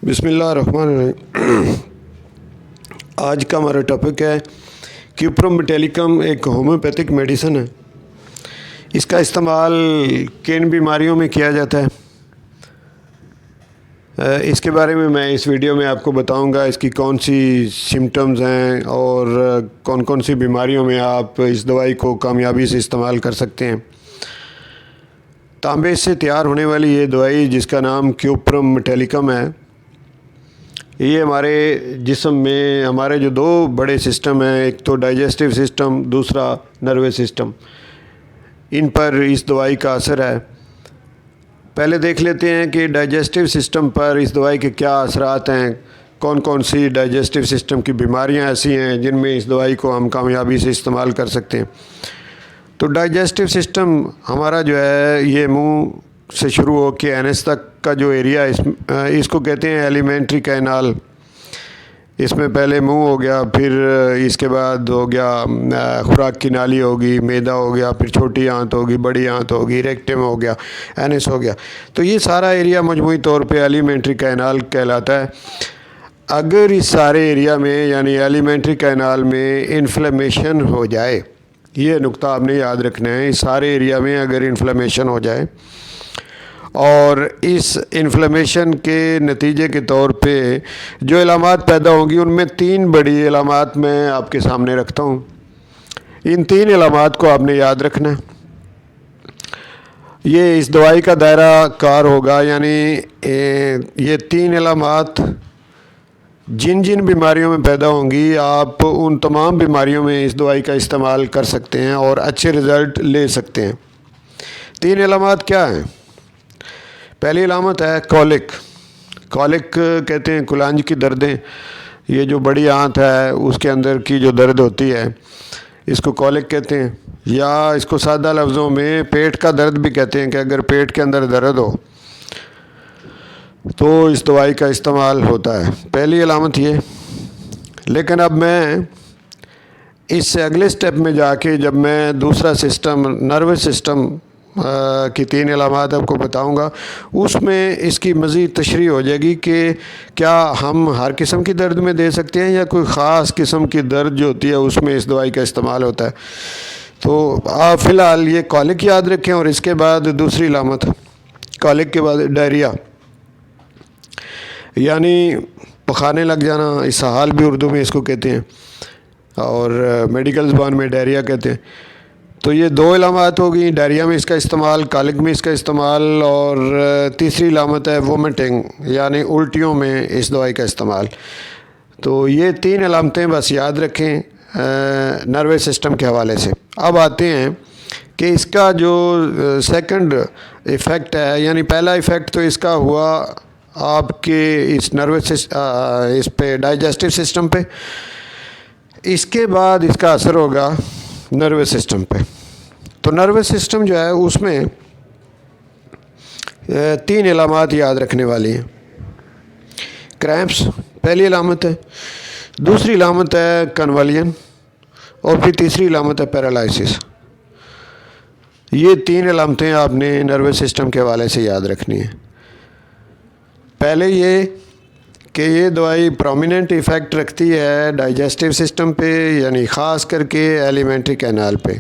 بسم اللہ الرحمن الرحیم۔ آج کا ہمارا ٹاپک ہے کیوپرم بیٹیلیکم ایک ہومیوپیتھک میڈیسن ہے۔ اس کا استعمال کن بیماریوں میں کیا جاتا ہے، اس کے بارے میں اس ویڈیو میں آپ کو بتاؤں گا۔ اس کی کون سی سمٹمز ہیں اور کون کون سی بیماریوں میں آپ اس دوائی کو کامیابی سے استعمال کر سکتے ہیں۔ تانبے سے تیار ہونے والی یہ دوائی جس کا نام کیوپرم بیٹیلیکم ہے، یہ ہمارے جسم میں ہمارے جو دو بڑے سسٹم ہیں، ایک تو ڈائجسٹیو سسٹم، دوسرا نروس سسٹم، ان پر اس دوائی کا اثر ہے۔ پہلے دیکھ لیتے ہیں کہ ڈائجسٹیو سسٹم پر اس دوائی کے کیا اثرات ہیں، کون کون سی ڈائجسٹیو سسٹم کی بیماریاں ایسی ہیں جن میں اس دوائی کو ہم کامیابی سے استعمال کر سکتے ہیں۔ تو ڈائجسٹیو سسٹم ہمارا جو ہے یہ منہ سے شروع ہو کے اینس تک کا جو ایریا اس کو کہتے ہیں ایلیمنٹری کینال۔ اس میں پہلے منہ ہو گیا، پھر اس کے بعد ہو گیا خوراک کی نالی ہوگی، معدہ ہو گیا، پھر چھوٹی آنت ہوگی، بڑی آنت ہوگی، ریکٹم ہو گیا، اینس ہو گیا۔ تو یہ سارا ایریا مجموعی طور پہ ایلیمنٹری کینال کہلاتا ہے۔ اگر اس سارے ایریا میں یعنی ایلیمنٹری کینال میں انفلیمیشن ہو جائے، یہ نقطہ آپ نے یاد رکھنا ہے، اس سارے ایریا میں اگر انفلیمیشن ہو جائے اور اس انفلیمیشن کے نتیجے کے طور پہ جو علامات پیدا ہوں گی، ان میں تین بڑی علامات میں آپ کے سامنے رکھتا ہوں۔ ان تین علامات کو آپ نے یاد رکھنا ہے۔ یہ اس دوائی کا دائرہ کار ہوگا، یعنی یہ تین علامات جن جن بیماریوں میں پیدا ہوں گی، آپ ان تمام بیماریوں میں اس دوائی کا استعمال کر سکتے ہیں اور اچھے رزلٹ لے سکتے ہیں۔ تین علامات کیا ہیں؟ پہلی علامت ہے کولک۔ کولک کہتے ہیں کلانج کی دردیں۔ یہ جو بڑی آنت ہے اس کے اندر کی جو درد ہوتی ہے اس کو کولک کہتے ہیں، یا اس کو سادہ لفظوں میں پیٹ کا درد بھی کہتے ہیں کہ اگر پیٹ کے اندر درد ہو تو اس دوائی کا استعمال ہوتا ہے۔ پہلی علامت یہ۔ لیکن اب میں اس سے اگلے سٹیپ میں جا کے جب میں دوسرا سسٹم نروس سسٹم کی تین علامات آپ کو بتاؤں گا، اس میں اس کی مزید تشریح ہو جائے گی کہ کیا ہم ہر قسم کی درد میں دے سکتے ہیں یا کوئی خاص قسم کی درد جو ہوتی ہے اس میں اس دوائی کا استعمال ہوتا ہے۔ تو آپ فی الحال یہ کولک یاد رکھیں، اور اس کے بعد دوسری علامت کولک کے بعد ڈائریا، یعنی پخانے لگ جانا، اسہال بھی اردو میں اس کو کہتے ہیں اور میڈیکل زبان میں ڈائریا کہتے ہیں۔ تو یہ دو علامات ہوگی، ڈائریا میں اس کا استعمال، کالک میں اس کا استعمال، اور تیسری علامت ہے وومٹنگ یعنی الٹیوں میں اس دوائی کا استعمال۔ تو یہ تین علامتیں بس یاد رکھیں نروس سسٹم کے حوالے سے۔ اب آتے ہیں کہ اس کا جو سیکنڈ ایفیکٹ ہے، یعنی پہلا ایفیکٹ تو اس کا ہوا آپ کے اس اس پہ ڈائجسٹیو سسٹم پہ، اس کے بعد اس کا اثر ہوگا نروس سسٹم پہ۔ تو نروس سسٹم جو ہے اس میں تین علامات یاد رکھنے والی ہیں۔ کریمپس پہلی علامت ہے، دوسری علامت ہے کنولین، اور پھر تیسری علامت ہے پیرالائسس۔ یہ تین علامتیں آپ نے نروس سسٹم کے حوالے سے یاد رکھنی ہیں۔ پہلے یہ کہ یہ دوائی پرومیننٹ ایفیکٹ رکھتی ہے ڈائجسٹیو سسٹم پہ، یعنی خاص کر کے ایلیمنٹری کینال پہ،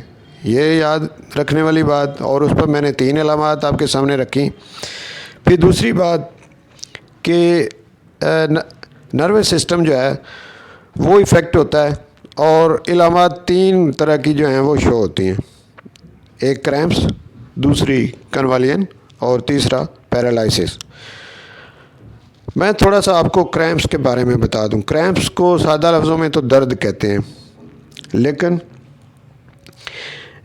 یہ یاد رکھنے والی بات، اور اس پر میں نے تین علامات آپ کے سامنے رکھی۔ پھر دوسری بات کہ نروس سسٹم جو ہے وہ ایفیکٹ ہوتا ہے، اور علامات تین طرح کی جو ہیں وہ شو ہوتی ہیں، ایک کریمپس، دوسری کنولین، اور تیسرا پیرالائسس۔ میں تھوڑا سا آپ کو کریمپس کے بارے میں بتا دوں۔ کریمپس کو سادہ لفظوں میں تو درد کہتے ہیں، لیکن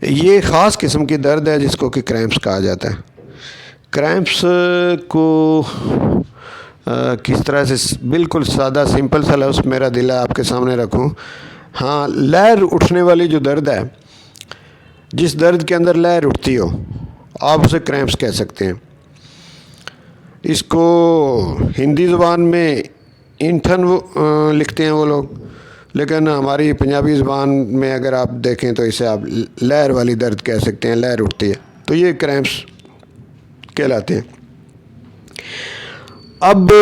یہ خاص قسم کی درد ہے جس کو کہ کریمپس کہا جاتا ہے۔ کریمپس کو کس طرح سے بالکل سادہ سمپل سا لفظ میرا دل ہے آپ کے سامنے رکھوں۔ ہاں، لہر اٹھنے والی جو درد ہے، جس درد کے اندر لہر اٹھتی ہو، آپ اسے کریمپس کہہ سکتے ہیں۔ اس کو ہندی زبان میں اینٹھن لکھتے ہیں وہ لوگ، لیکن ہماری پنجابی زبان میں اگر آپ دیکھیں تو اسے آپ لہر والی درد کہہ سکتے ہیں، لہر اٹھتی ہے، تو یہ کریمپس کہلاتے ہیں۔ اب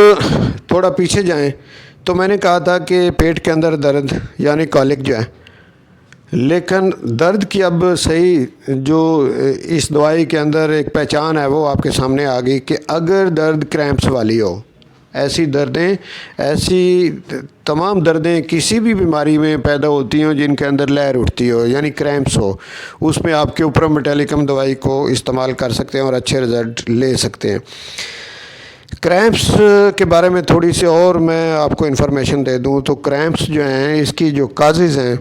تھوڑا پیچھے جائیں تو میں نے کہا تھا کہ پیٹ کے اندر درد یعنی کالک جو ہے، لیکن درد کی اب صحیح جو اس دوائی کے اندر ایک پہچان ہے وہ آپ کے سامنے آ گئی کہ اگر درد کریمپس والی ہو، ایسی تمام دردیں کسی بھی بیماری میں پیدا ہوتی ہوں جن کے اندر لہر اٹھتی ہو یعنی کریمپس ہو، اس میں آپ کے اوپر میٹیلیکم دوائی کو استعمال کر سکتے ہیں اور اچھے رزلٹ لے سکتے ہیں۔ کریمپس کے بارے میں تھوڑی سی اور میں آپ کو انفارمیشن دے دوں تو کریمپس جو ہیں اس کی جو کازز ہیں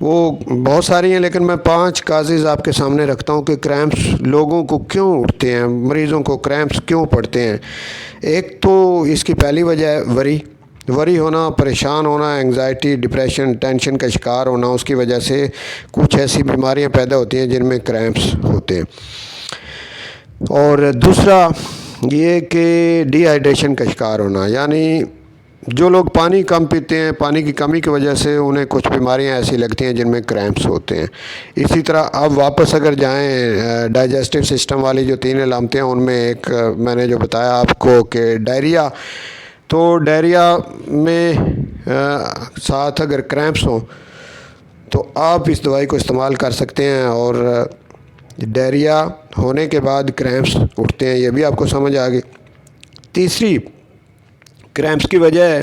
وہ بہت ساری ہیں، لیکن میں 5 کازز آپ کے سامنے رکھتا ہوں کہ کریمپس لوگوں کو کیوں اٹھتے ہیں، مریضوں کو کریمپس کیوں پڑتے ہیں۔ ایک تو اس کی پہلی وجہ ہے وری ہونا، پریشان ہونا، انگزائٹی، ڈپریشن، ٹینشن کا شکار ہونا، اس کی وجہ سے کچھ ایسی بیماریاں پیدا ہوتی ہیں جن میں کریمپس ہوتے ہیں۔ اور دوسرا یہ کہ ڈی ہائیڈریشن کا شکار ہونا، یعنی جو لوگ پانی کم پیتے ہیں، پانی کی کمی کی وجہ سے انہیں کچھ بیماریاں ایسی لگتی ہیں جن میں کریمپس ہوتے ہیں۔ اسی طرح اب واپس اگر جائیں ڈائجسٹو سسٹم والی جو 3 علامتیں ہیں، ان میں ایک میں نے جو بتایا آپ کو کہ ڈائریا، تو ڈائریا میں ساتھ اگر کریمپس ہوں تو آپ اس دوائی کو استعمال کر سکتے ہیں، اور ڈائریا ہونے کے بعد کریمپس اٹھتے ہیں، یہ بھی آپ کو سمجھ آ گئی۔ تیسری کریمپس کی وجہ ہے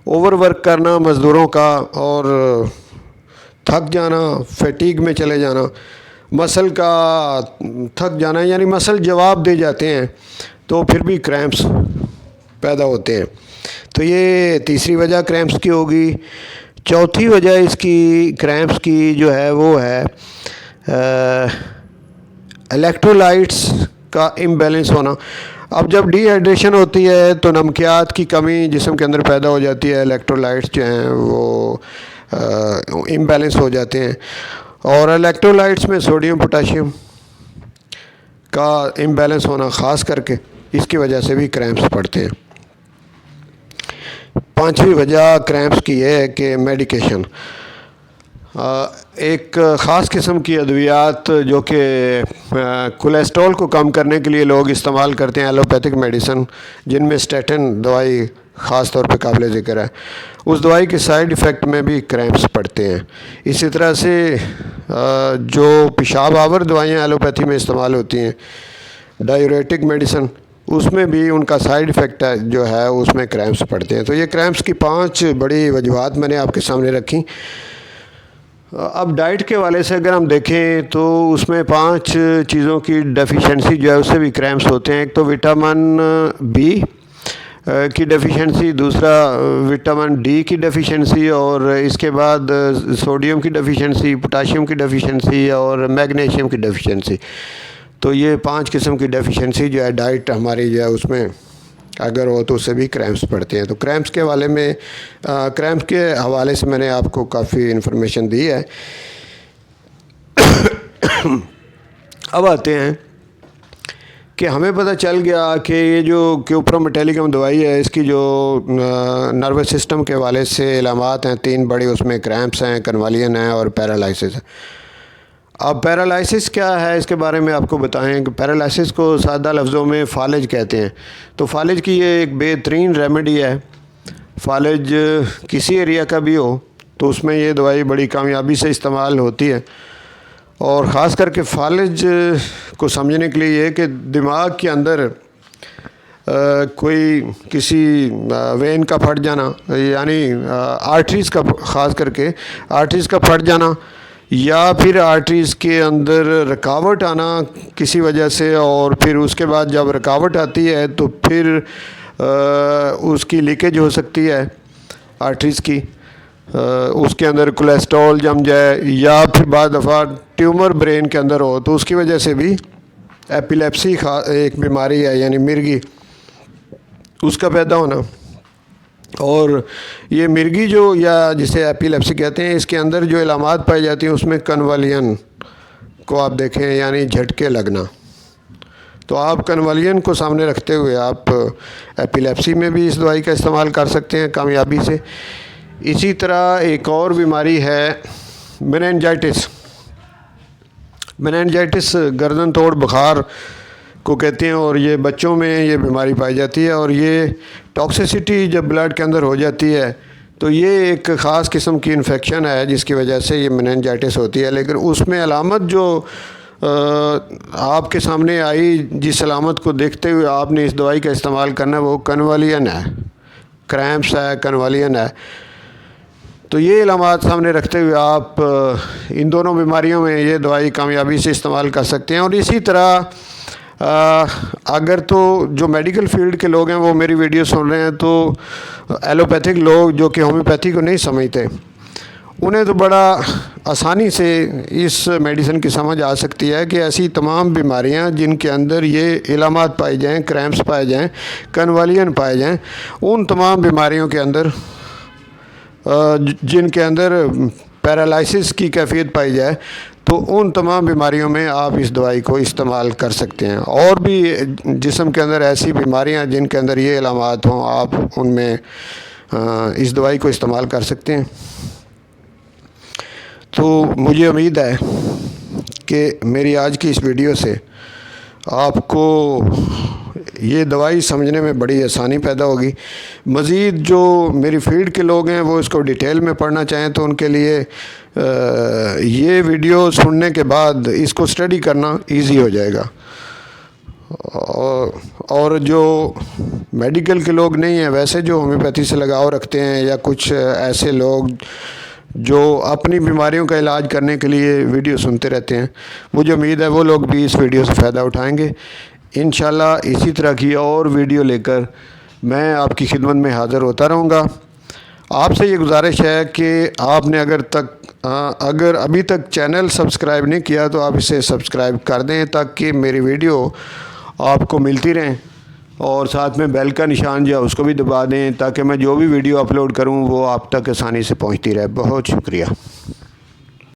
اوور ورک کرنا مزدوروں کا، اور تھک جانا، فیٹیگ میں چلے جانا، مسل کا تھک جانا، یعنی مسل جواب دے جاتے ہیں تو پھر بھی کریمپس پیدا ہوتے ہیں۔ تو یہ تیسری وجہ کریمپس کی ہوگی۔ چوتھی وجہ اس کی کریمپس کی جو ہے وہ ہے الیکٹرولائٹس کا امبیلنس ہونا۔ اب جب ڈی ہائیڈریشن ہوتی ہے تو نمکیات کی کمی جسم کے اندر پیدا ہو جاتی ہے، الیکٹرولائٹس جو ہیں وہ امبیلنس ہو جاتے ہیں، اور الیکٹرولائٹس میں سوڈیم پوٹاشیم کا امبیلنس ہونا خاص کر کے اس کی وجہ سے بھی کریمپس پڑتے ہیں۔ 5ویں وجہ کریمپس کی یہ ہے کہ میڈیکیشن، ایک خاص قسم کی ادویات جو کہ کولیسٹرول کو کم کرنے کے لیے لوگ استعمال کرتے ہیں، ایلوپیتھک میڈیسن، جن میں اسٹیٹن دوائی خاص طور پہ قابل ذکر ہے، اس دوائی کے سائیڈ ایفیکٹ میں بھی کریمپس پڑتے ہیں۔ اسی طرح سے جو پیشاب آور دوائیاں ایلوپیتھی میں استعمال ہوتی ہیں، ڈائیوریٹک میڈیسن، اس میں بھی ان کا سائیڈ ایفیکٹ جو ہے اس میں کریمپس پڑتے ہیں۔ تو یہ کریمپس کی 5 بڑی وجوہات میں نے آپ کے سامنے رکھی۔ اب ڈائٹ کے حوالے سے اگر ہم دیکھیں تو اس میں 5 چیزوں کی ڈیفیشنسی جو ہے اس سے بھی کریمپس ہوتے ہیں۔ ایک تو وٹامن بی کی ڈیفیشنسی، دوسرا وٹامن ڈی کی ڈیفیشنسی، اور اس کے بعد سوڈیم کی ڈیفیشنسی، پوٹاشیم کی ڈیفیشنسی اور میگنیشیم کی ڈیفیشنسی۔ تو یہ 5 قسم کی ڈیفیشنسی جو ہے ڈائٹ ہماری جو ہے اس میں اگر ہو تو اس سے بھی کریمپس پڑتے ہیں۔ تو کریمپس کے حوالے سے میں نے آپ کو کافی انفارمیشن دی ہے۔ اب آتے ہیں کہ ہمیں پتہ چل گیا کہ یہ جو کیوپرومیٹیلیکم دوائی ہے، اس کی جو نروس سسٹم کے حوالے سے علامات ہیں 3 بڑی، اس میں کریمپس ہیں، کنوالین ہیں اور پیرالائسس ہے۔ اب پیرالائسس کیا ہے اس کے بارے میں آپ کو بتائیں کہ پیرالائسس کو سادہ لفظوں میں فالج کہتے ہیں۔ تو فالج کی یہ ایک بہترین ریمیڈی ہے۔ فالج کسی ایریا کا بھی ہو تو اس میں یہ دوائی بڑی کامیابی سے استعمال ہوتی ہے، اور خاص کر کے فالج کو سمجھنے کے لیے یہ کہ دماغ کے اندر کوئی کسی وین کا پھٹ جانا، یعنی آرٹریز کا، خاص کر کے آرٹریز کا پھٹ جانا، یا پھر آرٹریز کے اندر رکاوٹ آنا کسی وجہ سے، اور پھر اس کے بعد جب رکاوٹ آتی ہے تو پھر اس کی لیکیج ہو سکتی ہے آرٹریز کی، اس کے اندر کولیسٹرول جم جائے، یا پھر بعض دفعہ ٹیومر برین کے اندر ہو تو اس کی وجہ سے بھی ایپیلیپسی ایک بیماری ہے یعنی مرگی، اس کا پیدا ہونا۔ اور یہ مرگی جو یا جسے ایپیلیپسی کہتے ہیں، اس کے اندر جو علامات پائی جاتی ہیں اس میں کنوالین کو آپ دیکھیں یعنی جھٹکے لگنا۔ تو آپ کنوالین کو سامنے رکھتے ہوئے آپ ایپیلیپسی میں بھی اس دوائی کا استعمال کر سکتے ہیں کامیابی سے۔ اسی طرح ایک اور بیماری ہے میننجائٹس۔ میننجائٹس گردن توڑ بخار کو کہتے ہیں، اور یہ بچوں میں یہ بیماری پائی جاتی ہے، اور یہ ٹاکسیسٹی جب بلڈ کے اندر ہو جاتی ہے تو یہ ایک خاص قسم کی انفیکشن ہے جس کی وجہ سے یہ میننجائٹس ہوتی ہے۔ لیکن اس میں علامت جو آپ کے سامنے آئی، جس علامت کو دیکھتے ہوئے آپ نے اس دوائی کا استعمال کرنا ہے، وہ کنوالین ہے، کریمپس ہے، کنوالین ہے۔ تو یہ علامات سامنے رکھتے ہوئے آپ ان دونوں بیماریوں میں یہ دوائی کامیابی سے استعمال کر سکتے ہیں۔ اور اسی طرح اگر تو جو میڈیکل فیلڈ کے لوگ ہیں وہ میری ویڈیو سن رہے ہیں، تو ایلوپیتھک لوگ جو کہ ہومیوپیتھی کو نہیں سمجھتے، انہیں تو بڑا آسانی سے اس میڈیسن کی سمجھ آ سکتی ہے کہ ایسی تمام بیماریاں جن کے اندر یہ علامات پائے جائیں، کریمپس پائے جائیں، کنوالین پائے جائیں، ان تمام بیماریوں کے اندر جن کے اندر پیرالائسس کی کیفیت پائی جائے، تو ان تمام بیماریوں میں آپ اس دوائی کو استعمال کر سکتے ہیں۔ اور بھی جسم کے اندر ایسی بیماریاں جن کے اندر یہ علامات ہوں، آپ ان میں اس دوائی کو استعمال کر سکتے ہیں۔ تو مجھے امید ہے کہ میری آج کی اس ویڈیو سے آپ کو یہ دوائی سمجھنے میں بڑی آسانی پیدا ہوگی۔ مزید جو میری فیلڈ کے لوگ ہیں وہ اس کو ڈیٹیل میں پڑھنا چاہیں تو ان کے لیے یہ ویڈیو سننے کے بعد اس کو اسٹڈی کرنا ایزی ہو جائے گا۔ اور جو میڈیکل کے لوگ نہیں ہیں، ویسے جو ہومیوپیتھی سے لگاؤ رکھتے ہیں، یا کچھ ایسے لوگ جو اپنی بیماریوں کا علاج کرنے کے لیے ویڈیو سنتے رہتے ہیں، مجھے امید ہے وہ لوگ بھی اس ویڈیو سے فائدہ اٹھائیں گے۔ انشاءاللہ اسی طرح کی اور ویڈیو لے کر میں آپ کی خدمت میں حاضر ہوتا رہوں گا۔ آپ سے یہ گزارش ہے کہ آپ نے اگر ابھی تک چینل سبسکرائب نہیں کیا تو آپ اسے سبسکرائب کر دیں، تاکہ میری ویڈیو آپ کو ملتی رہیں، اور ساتھ میں بیل کا نشان جو ہے اس کو بھی دبا دیں، تاکہ میں جو بھی ویڈیو اپلوڈ کروں وہ آپ تک آسانی سے پہنچتی رہے۔ بہت شکریہ۔